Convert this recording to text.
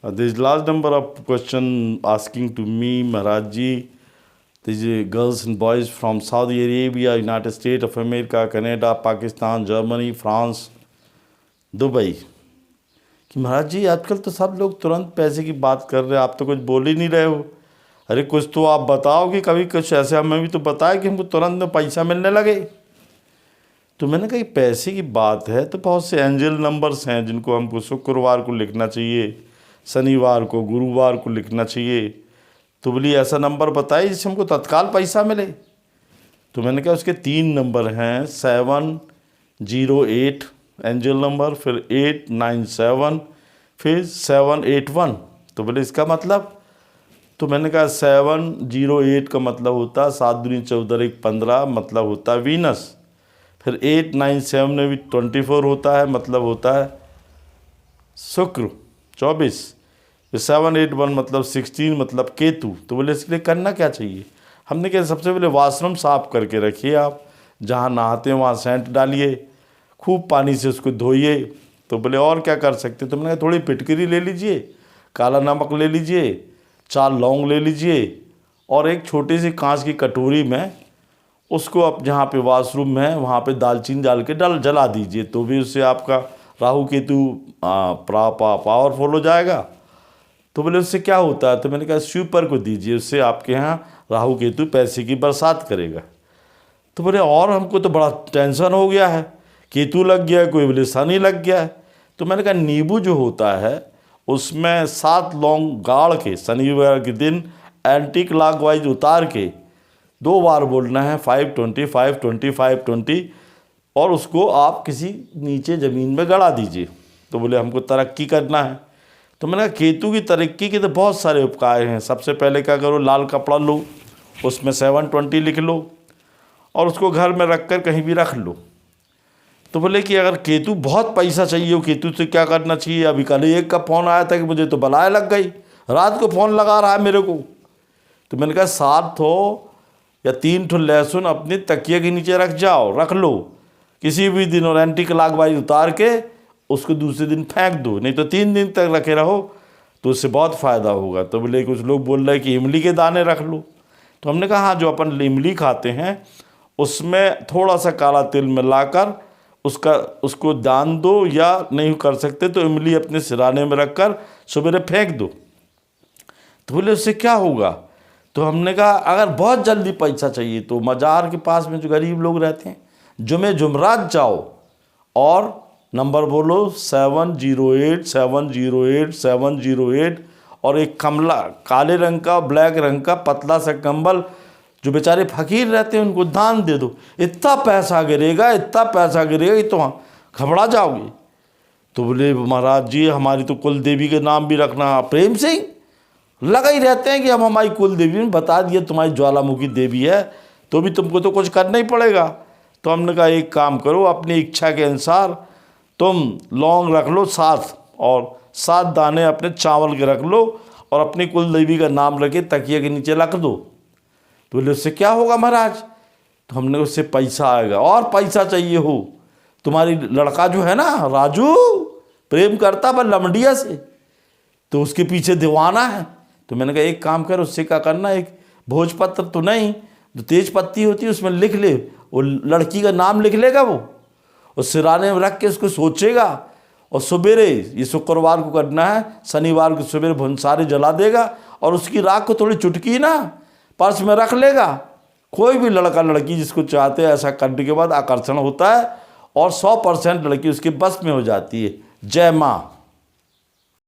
This last number of question asking to me, Maharaj ji, these girls and boys from Saudi Arabia, United States of America, Canada, Pakistan, Germany, France, Dubai कि महाराज जी आजकल तो सब लोग तुरंत पैसे की बात कर रहे हैं, आप तो कुछ बोल ही नहीं रहे हो। अरे कुछ तो आप बताओ कि कभी कुछ ऐसे हमें भी तो बताया कि हमको तुरंत में पैसा मिलने लगे। तो मैंने कहा कि पैसे की बात है तो बहुत से एंजल नंबर्स हैं जिनको हमको शुक्रवार को लिखना चाहिए, शनिवार को, गुरुवार को लिखना चाहिए। तो बोली ऐसा नंबर बताइए जिससे हमको तत्काल पैसा मिले। तो मैंने कहा उसके 3 नंबर हैं, 708 एंजल नंबर, फिर 897, फिर 781। तो बोले इसका मतलब, तो मैंने कहा 708 का मतलब होता है 7 दूनी 14 1 15, मतलब होता है वीनस। फिर 897 में भी 24 होता है, मतलब होता है शुक्र 24। फिर 781 मतलब 16, मतलब केतु। तो बोले इसके लिए करना क्या चाहिए? हमने कहा सबसे पहले वॉशरूम साफ़ करके रखिए, आप जहाँ नहाते हैं वहाँ सेंट डालिए, खूब पानी से उसको धोइए। तो बोले और क्या कर सकते? तो मैंने कहा थोड़ी फिटकरी ले लीजिए, काला नमक ले लीजिए, 4 लौंग ले लीजिए, और एक छोटी सी कांच की कटोरी में उसको आप जहाँ पे वॉशरूम है वहाँ पे दालचीनी डाल के जला दीजिए। तो भी उससे आपका राहु केतु पावरफुल हो जाएगा। तो बोले उससे क्या होता है? तो मैंने कहा स्वीपर को दीजिए, उससे आपके यहाँ राहु केतु पैसे की बरसात करेगा। तो बोले और हमको तो बड़ा टेंशन हो गया है, केतु लग गया है, कोई बोले शनि लग गया है। तो मैंने कहा नींबू जो होता है उसमें 7 लौंग गाड़ के शनिवार के दिन एंटी क्लॉकवाइज उतार के 2 बार बोलना है 520 520 520, और उसको आप किसी नीचे ज़मीन में गड़ा दीजिए। तो बोले हमको तरक्की करना है। तो मैंने कहा केतु की तरक्की के तो बहुत सारे उपाय हैं। सबसे पहले क्या करो, लाल कपड़ा लो, उसमें 720 लिख लो और उसको घर में रख कर कहीं भी रख लो। तो बोले कि अगर केतु बहुत पैसा चाहिए हो, केतु से क्या करना चाहिए? अभी कल एक का फ़ोन आया था कि मुझे तो बलाए लग गई, रात को फ़ोन लगा रहा है मेरे को। तो मैंने कहा 7 या 3 लहसुन अपनी तकिए के नीचे रख जाओ, रख लो किसी भी दिन, और एंटी क्लॉकवाइज उतार के उसको दूसरे दिन फेंक दो, नहीं तो 3 दिन तक रखे रहो, तो उससे बहुत फ़ायदा होगा। तो बोले कुछ लोग बोल रहे हैं कि इमली के दाने रख लो। तो हमने कहा हाँ, जो अपन इमली खाते हैं उसमें थोड़ा सा काला तिल मिलाकर उसको दान दो, या नहीं कर सकते तो इमली अपने सिराने में रखकर सवेरे फेंक दो। तो बोले उससे क्या होगा? तो हमने कहा अगर बहुत जल्दी पैसा चाहिए तो मज़ार के पास में जो गरीब लोग रहते हैं, जुमेरात जाओ और नंबर बोलो 708 708 708, और एक कमला काले रंग का ब्लैक रंग का पतला सा कंबल जो बेचारे फकीर रहते हैं उनको दान दे दो। इतना पैसा गिरेगा, इतना पैसा गिरेगा कि तो घबरा जाओगे। तो बोले महाराज जी हमारी तो कुल देवी के नाम भी रखना, प्रेम सिंह लगा ही रहते हैं कि हम हमारी कुल देवी में बता दिए तुम्हारी ज्वालामुखी देवी है, तो भी तुमको तो कुछ करना ही पड़ेगा। तो हमने कहा एक काम करो, अपनी इच्छा के अनुसार तुम लौंग रख लो 7, और 7 दाने अपने चावल के रख लो, और अपनी कुल देवी का नाम रखे तकिए के नीचे रख दो। तो बोले उससे क्या होगा महाराज? तो हमने उससे पैसा आएगा। और पैसा चाहिए हो, तुम्हारी लड़का जो है ना राजू, प्रेम करता पर लमडिया से, तो उसके पीछे दीवाना है। तो मैंने कहा एक काम कर, उससे क्या करना, एक भोजपत्र तो नहीं, जो तेज पत्ती होती है उसमें लिख ले, वो लड़की का नाम लिख लेगा, वो सिराने में रख के उसको सोचेगा, और सवेरे ये शुक्रवार को करना है, शनिवार को सवेरे भंसारे जला देगा, और उसकी राख को थोड़ी चुटकी ना पर्स में रख लेगा। कोई भी लड़का लड़की जिसको चाहते हैं ऐसा करने के बाद आकर्षण होता है, और 100% लड़की उसके बस में हो जाती है। जय माँ।